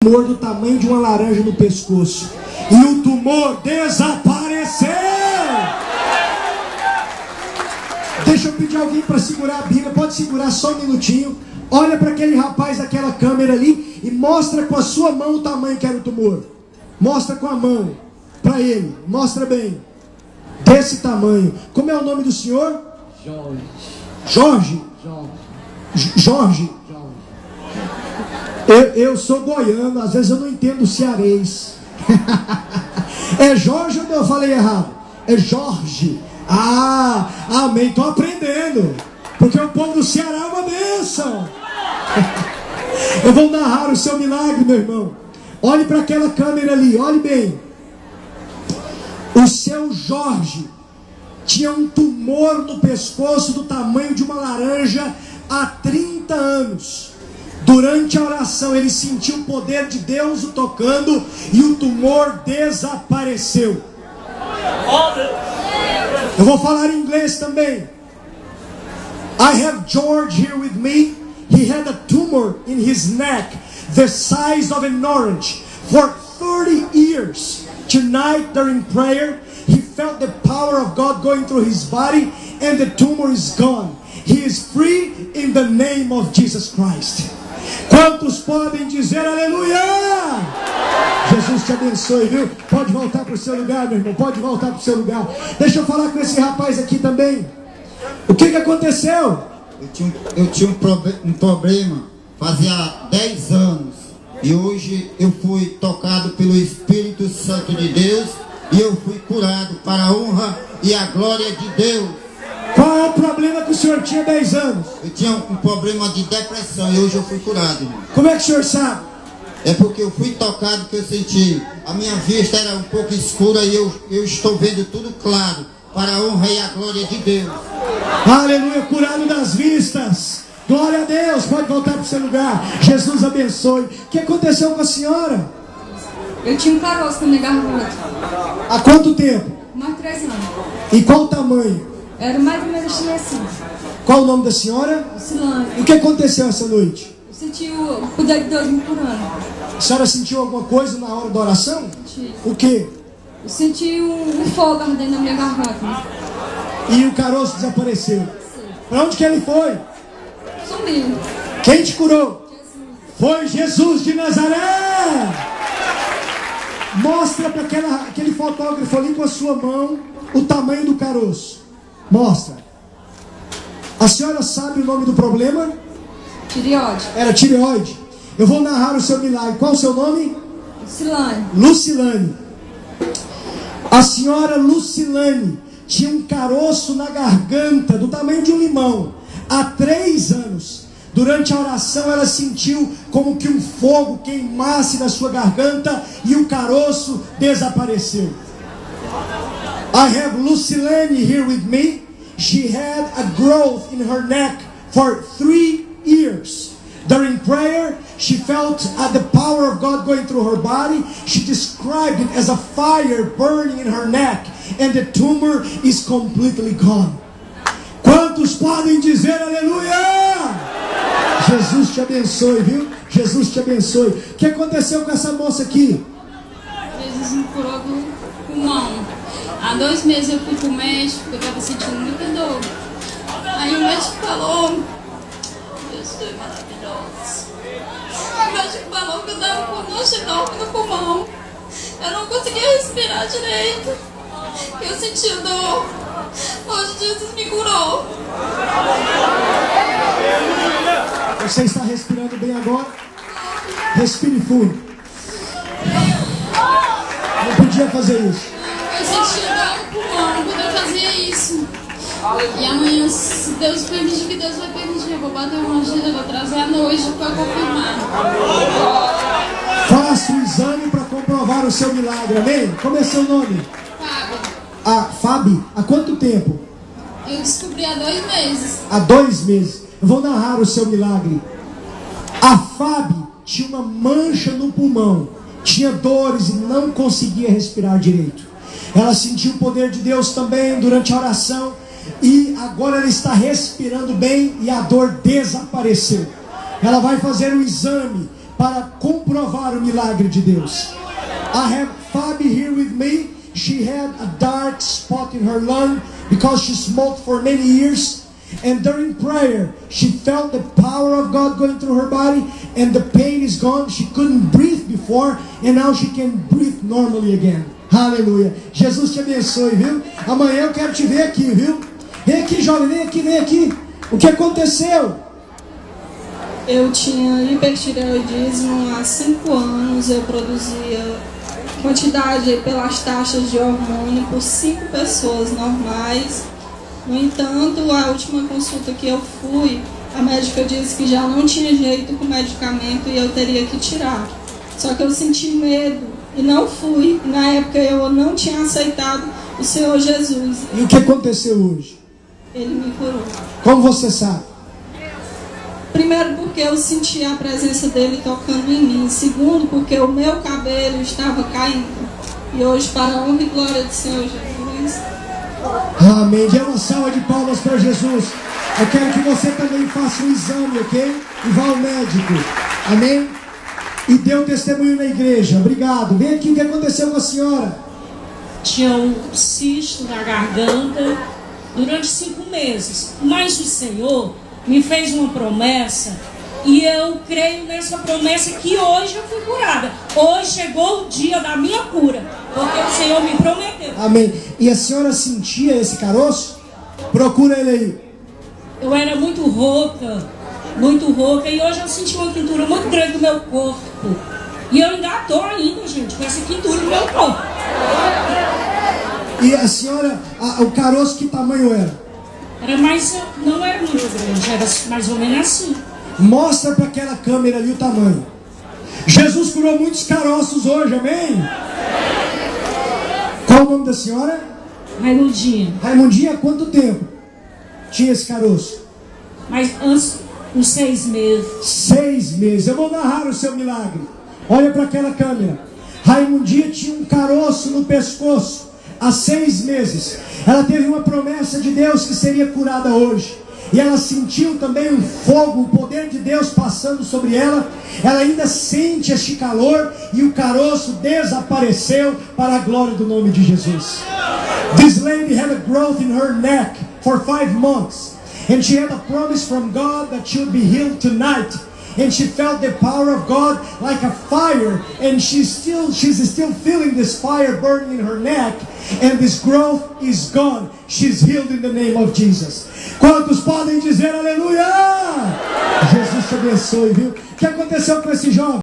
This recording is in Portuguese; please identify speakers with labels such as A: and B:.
A: tumor do tamanho de uma laranja no pescoço. E o tumor desapareceu. Deixa eu pedir alguém para segurar a Bíblia. Pode segurar só um minutinho. Olha para aquele rapaz daquela câmera ali e mostra com a sua mão o tamanho que era o tumor. Mostra com a mão para ele. Mostra bem. Desse tamanho. Como é o nome do senhor?
B: Jorge.
A: Jorge? Jorge. Eu sou goiano, às vezes eu não entendo cearês. É Jorge ou não? Eu falei errado? É Jorge. Ah, amém, estou aprendendo. Porque o povo do Ceará é uma bênção. Eu vou narrar o seu milagre, meu irmão. Olhe para aquela câmera ali, olhe bem. O seu Jorge tinha um tumor no pescoço do tamanho de uma laranja há 30 anos. Durante a oração ele sentiu o poder de Deus o tocando e o tumor desapareceu. Eu vou falar em inglês também. I have George here with me. He had a tumor in his neck the size of an orange for 30 years. Tonight during prayer he felt the power of God going through his body and the tumor is gone. He is free in the name of Jesus Christ. Quantos podem dizer aleluia? Jesus te abençoe, viu? Pode voltar para o seu lugar, meu irmão. Pode voltar para o seu lugar. Deixa eu falar com esse rapaz aqui também. O que aconteceu?
C: Eu tinha um problema fazia 10 anos. E hoje eu fui tocado pelo Espírito Santo de Deus. E eu fui curado para a honra e a glória de Deus.
A: Qual é o problema que o senhor tinha 10 anos?
C: Eu tinha um problema de depressão e hoje eu fui curado, irmão.
A: Como é que o senhor sabe?
C: É porque eu fui tocado que eu senti. A minha vista era um pouco escura e eu estou vendo tudo claro para a honra e a glória de Deus.
A: Aleluia, curado das vistas. Glória a Deus, pode voltar para o seu lugar. Jesus abençoe. O que aconteceu com a senhora?
D: Eu tinha um caroço na minha garganta.
A: Há quanto tempo?
D: Mais de 3 anos.
A: E qual o tamanho?
D: Era mais ou menos assim.
A: Qual o nome da senhora?
D: Silane.
A: O que aconteceu essa noite?
D: Eu senti o poder de Deus me curando.
A: A senhora sentiu alguma coisa na hora da oração?
D: Senti.
A: O quê?
D: Eu senti um fogo ardendo na minha garganta.
A: E o caroço desapareceu. Para onde que ele foi?
D: Sumiu.
A: Quem te curou?
D: Jesus.
A: Foi Jesus de Nazaré. Mostra para aquele fotógrafo ali com a sua mão o tamanho do caroço. Mostra. A senhora sabe o nome do problema?
D: Tireoide.
A: Era tireoide. Eu vou narrar o seu milagre. Qual o seu nome?
D: Silane.
A: Lucilane. A senhora Lucilane tinha um caroço na garganta do tamanho de um limão há 3 anos. Durante a oração ela sentiu como que um fogo queimasse na sua garganta e o caroço desapareceu. I have Lucilane here with me. She had a growth in her neck for 3 years. During prayer, she felt the power of God going through her body. She described it as a fire burning in her neck, and the tumor is completely gone. Quantos podem dizer aleluia? Jesus te abençoe, viu? Jesus te abençoe. O que aconteceu com essa moça aqui?
E: Jesus me curou do pulmão. Há 2 meses eu fui pro médico, porque eu estava sentindo muita dor. Aí o médico falou: Deus foi maravilhoso. O médico falou que eu estava com um nojo enorme no pulmão. Eu não conseguia respirar direito. Eu sentia dor. Hoje Jesus me curou.
A: Você está respirando bem agora? Respire fundo. Não podia fazer isso.
E: Eu sentia dor no pulmão quando eu fazia isso. E amanhã, se Deus permitir, que Deus vai permitir, eu vou bater uma agenda, vou trazer à noite para confirmar.
A: Faça o exame para comprovar o seu milagre, amém? Como é seu nome?
E: Fábio,
A: Fábio, há quanto tempo?
E: eu descobri há 2 meses.
A: Há 2 meses. Eu vou narrar o seu milagre. A Fábio tinha uma mancha no pulmão, tinha dores e não conseguia respirar direito. Ela sentiu o poder de Deus também durante a oração. E agora ela está respirando bem e a dor desapareceu. Ela vai fazer um exame para comprovar o milagre de Deus. I have Fabi here with me. She had a dark spot in her lung because she smoked for many years. And during prayer, she felt the power of God going through her body, and the pain is gone. She couldn't breathe before, and now she can breathe normally again. Aleluia. Jesus te abençoe, viu? Amanhã eu quero te ver aqui, viu? Vem aqui, jovem, vem aqui, vem aqui. O que aconteceu?
B: Eu tinha hipertireoidismo há 5 anos. Eu produzia quantidade pelas taxas de hormônio por 5 pessoas normais. No entanto, a última consulta que eu fui, a médica disse que já não tinha jeito com o medicamento e eu teria que tirar. Só que eu senti medo e não fui. Na época eu não tinha aceitado o Senhor Jesus.
A: E o que aconteceu hoje?
B: Ele me curou.
A: Como você sabe?
B: Primeiro, porque eu senti a presença dele tocando em mim. Segundo, porque o meu cabelo estava caindo. E hoje, para a honra e glória do Senhor Jesus.
A: Amém. Dê uma salva de palmas para Jesus. Eu quero que você também faça um exame, ok? E vá ao médico. Amém? E dê um testemunho na igreja. Obrigado. Vem aqui, o que aconteceu com a senhora?
F: Tinha um cisto na garganta durante 5 meses. Mas o Senhor me fez uma promessa e eu creio nessa promessa que hoje eu fui curada. Hoje chegou o dia da minha cura, porque o Senhor me prometeu.
A: Amém. E a senhora sentia esse caroço? Procura ele aí.
F: Eu era muito rouca, e hoje eu senti uma quintura muito grande no meu corpo. E eu ainda estou ainda, gente, com essa quintura no meu corpo.
A: E a senhora, o caroço que tamanho era?
F: Não era muito grande, era mais ou menos assim.
A: Mostra para aquela câmera ali o tamanho. Jesus curou muitos caroços hoje, amém? Qual o nome da senhora?
F: Raimundinha.
A: Raimundinha, há quanto tempo tinha esse caroço?
F: Mas antes, uns 6 meses.
A: 6 meses. Eu vou narrar o seu milagre. Olha para aquela câmera. Raimundinha tinha um caroço no pescoço há 6 meses. Ela teve uma promessa de Deus que seria curada hoje. E ela sentiu também um fogo, o poder de Deus passando sobre ela. Ela ainda sente este calor e o caroço desapareceu para a glória do nome de Jesus. This lady had a growth in her neck for 5 months. And she had a promise from God that she would be healed tonight. And she felt the power of God like a fire. And she's still feeling this fire burning in her neck. And this growth is gone. She's healed in the name of Jesus. Quantos podem dizer aleluia? Jesus te abençoe, viu? O que aconteceu com esse jovem?